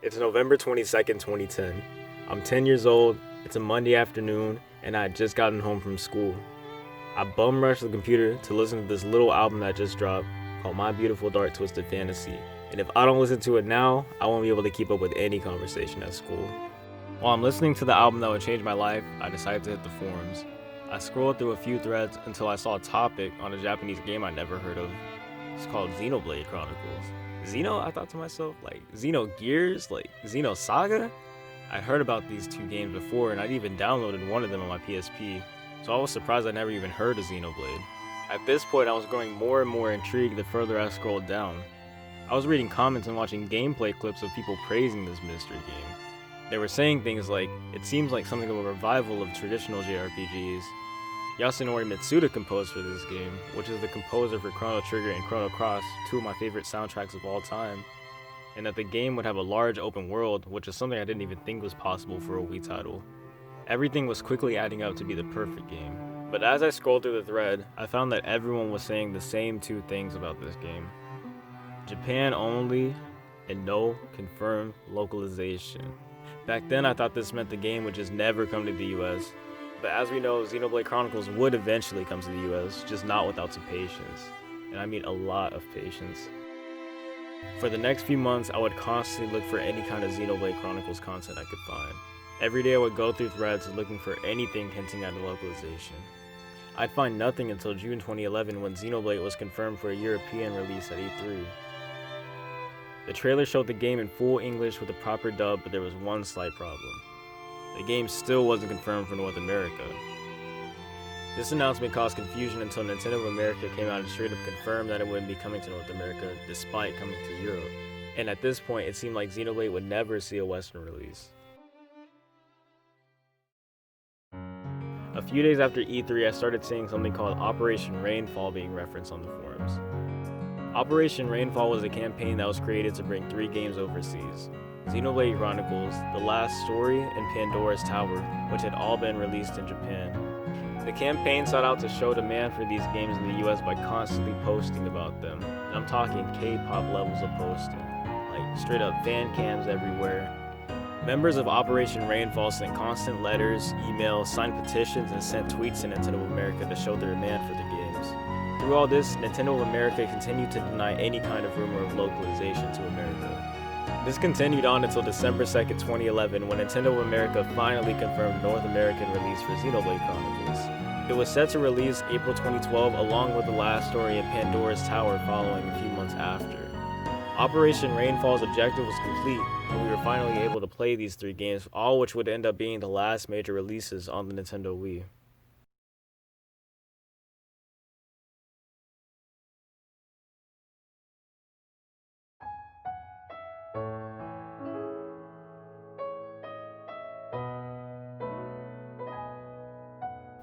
It's November 22nd, 2010. I'm 10 years old, it's a Monday afternoon, and I had just gotten home from school. I bum rushed the computer to listen to this little album that just dropped called My Beautiful Dark Twisted Fantasy. And if I don't listen to it now, I won't be able to keep up with any conversation at school. While I'm listening to the album that would change my life, I decided to hit the forums. I scrolled through a few threads until I saw a topic on a Japanese game I'd never heard of. It's called Xenoblade Chronicles. Xeno, I thought to myself, like, Xenogears? Like, Xenosaga? I'd heard about these two games before, and I'd even downloaded one of them on my PSP, so I was surprised I never even heard of Xenoblade. At this point, I was growing more and more intrigued the further I scrolled down. I was reading comments and watching gameplay clips of people praising this mystery game. They were saying things like, it seems like something of a revival of traditional JRPGs. Yasunori Mitsuda composed for this game, which is the composer for Chrono Trigger and Chrono Cross, two of my favorite soundtracks of all time, and that the game would have a large open world, which is something I didn't even think was possible for a Wii title. Everything was quickly adding up to be the perfect game. But as I scrolled through the thread, I found that everyone was saying the same two things about this game. Japan only, and no confirmed localization. Back then I thought this meant the game would just never come to the US. But as we know, Xenoblade Chronicles would eventually come to the US, just not without some patience. And I mean a lot of patience. For the next few months, I would constantly look for any kind of Xenoblade Chronicles content I could find. Every day I would go through threads looking for anything hinting at a localization. I'd find nothing until June 2011 when Xenoblade was confirmed for a European release at E3. The trailer showed the game in full English with a proper dub, but there was one slight problem. The game still wasn't confirmed for North America. This announcement caused confusion until Nintendo of America came out and straight up confirmed that it wouldn't be coming to North America despite coming to Europe. And at this point, it seemed like Xenoblade would never see a Western release. A few days after E3, I started seeing something called Operation Rainfall being referenced on the forums. Operation Rainfall was a campaign that was created to bring 3 games overseas: Xenoblade Chronicles, The Last Story, and Pandora's Tower, which had all been released in Japan. The campaign sought out to show demand for these games in the US by constantly posting about them, and I'm talking K-pop levels of posting, like straight up fan cams everywhere. Members of Operation Rainfall sent constant letters, emails, signed petitions, and sent tweets to Nintendo of America to show their demand for the games. Through all this, Nintendo of America continued to deny any kind of rumor of localization to America. This continued on until December 2nd, 2011, when Nintendo of America finally confirmed North American release for Xenoblade Chronicles. It was set to release April 2012 along with The Last Story and Pandora's Tower following a few months after. Operation Rainfall's objective was complete, and we were finally able to play these 3 games, all which would end up being the last major releases on the Nintendo Wii.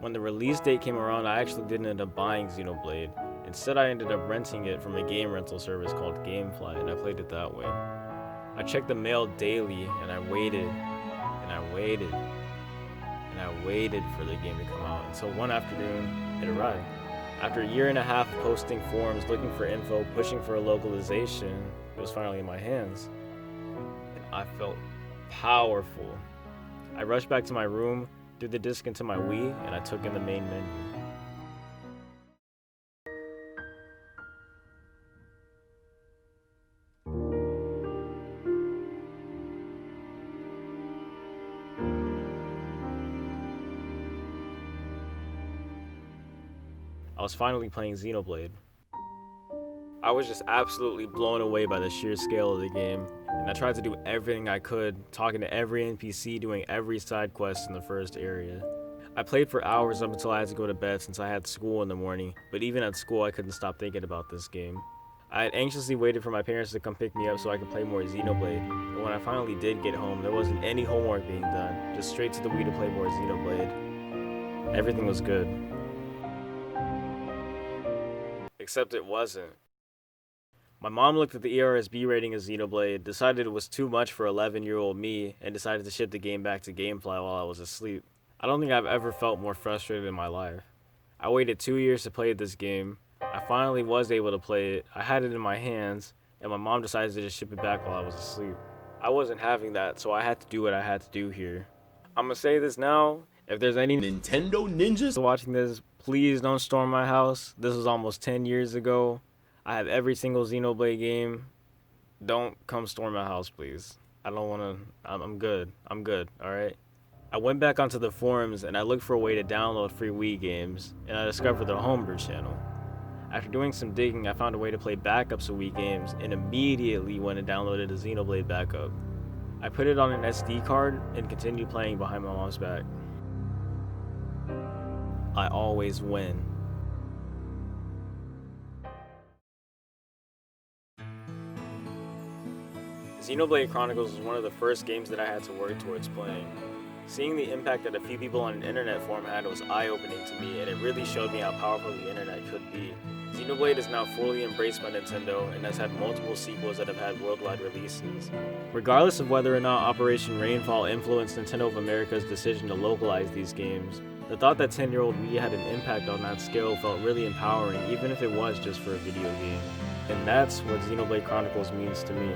When the release date came around, I actually didn't end up buying Xenoblade. Instead, I ended up renting it from a game rental service called Gamefly, and I played it that way. I checked the mail daily, and I waited, and I waited, and I waited for the game to come out until one afternoon, it arrived. After a year and a half of posting forums, looking for info, pushing for a localization, it was finally in my hands. And I felt powerful. I rushed back to my room, threw the disc into my Wii, and I took in the main menu. I was finally playing Xenoblade. I was just absolutely blown away by the sheer scale of the game, and I tried to do everything I could, talking to every NPC, doing every side quest in the first area. I played for hours up until I had to go to bed since I had school in the morning, but even at school I couldn't stop thinking about this game. I had anxiously waited for my parents to come pick me up so I could play more Xenoblade, but when I finally did get home, there wasn't any homework being done, just straight to the Wii to play more Xenoblade. Everything was good. Except it wasn't. My mom looked at the ERSB rating of Xenoblade, decided it was too much for 11-year-old me, and decided to ship the game back to Gamefly while I was asleep. I don't think I've ever felt more frustrated in my life. I waited 2 years to play this game. I finally was able to play it. I had it in my hands, and my mom decided to just ship it back while I was asleep. I wasn't having that, so I had to do what I had to do here. I'm gonna say this now, if there's any Nintendo ninjas watching this, please don't storm my house. This was almost 10 years ago. I have every single Xenoblade game. Don't come storm my house, please. I don't wanna, I'm good. I'm good, alright? I went back onto the forums and I looked for a way to download free Wii games, and I discovered the homebrew channel. After doing some digging, I found a way to play backups of Wii games and immediately went and downloaded a Xenoblade backup. I put it on an SD card and continued playing behind my mom's back. I always win. Xenoblade Chronicles was one of the first games that I had to work towards playing. Seeing the impact that a few people on an internet forum had was eye-opening to me, and it really showed me how powerful the internet could be. Xenoblade is now fully embraced by Nintendo and has had multiple sequels that have had worldwide releases. Regardless of whether or not Operation Rainfall influenced Nintendo of America's decision to localize these games, the thought that 10-year-old me had an impact on that scale felt really empowering, even if it was just for a video game. And that's what Xenoblade Chronicles means to me.